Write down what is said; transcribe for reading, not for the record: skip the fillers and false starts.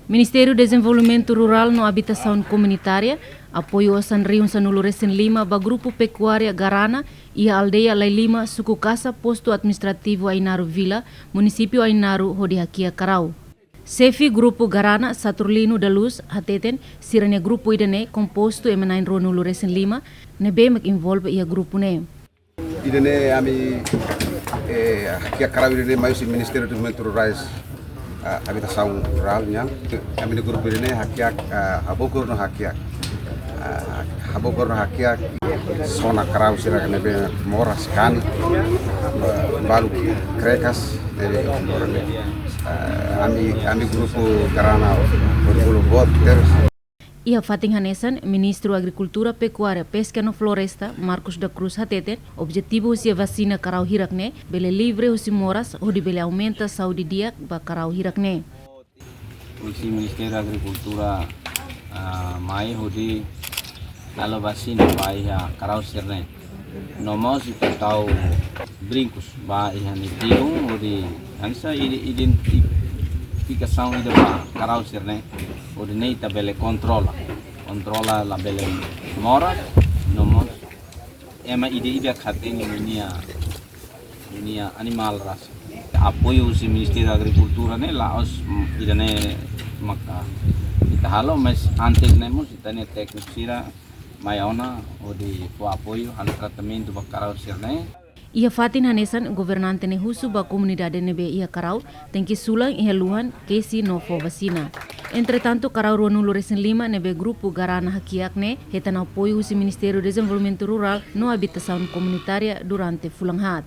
Ministério do Desenvolvimento Rural no Habitação Comunitária apoiou a Sanriun Sanulu Recém Lima ba Grupo Pecuária Garana e a Aldeia Lai Lima, Suku Casa, Posto Administrativo Ainaru Vila, Município Ainaru, Hodihakia Karau. Sefi Grupo Garana Saturnino da Luz hateten sirene grupo idene composto emenain Ronulu Recém Lima nebe mek involve ia grupo ne. Idene ami Hakia Karau idene maius Ministério do Desenvolvimento Rurais Habitação Rural nya kami di grup ini hakiak habogor no hakiak sona Karau sira nebe moras kan balu krekas ami grupo Garana berbulu bot terus. Ia Fatin Hanesan, Ministro Agricultura, Pecuária, Pesca no Floresta, Marcos da Cruz hateten, objetivo usia vacina Karau hirakne, bele livre usi moras, hodi bele aumenta saúde dia ba Karau hirakne. Usi Ministério da Agricultura mai hodi nalo vacina ba iha Karau sirne. Nomos ipatau brincos ba iha ni tiung hodi hansa identificação ida ba Karau sirne. Ordinei tabele controla la bele mora nomos ema ide khate ni animal ras apoio usi Ministério da Agricultura ne laos idane maka kita halo mas antes nemos itane técnico sira maiona odi po apoio al tratamento ba Karau sirne. Ia Fatin Hanesan, governante ne husu ba comunidade nebe ia Karau, tem que sulang ia luhan kesi no fo vacina. Entretanto, Karau Ronulu Recém Lima nebe grupo Garana Hakiakne hetan apoio usi Ministério do Desenvolvimento Rural no Habitação Comunitária durante Fulanghat.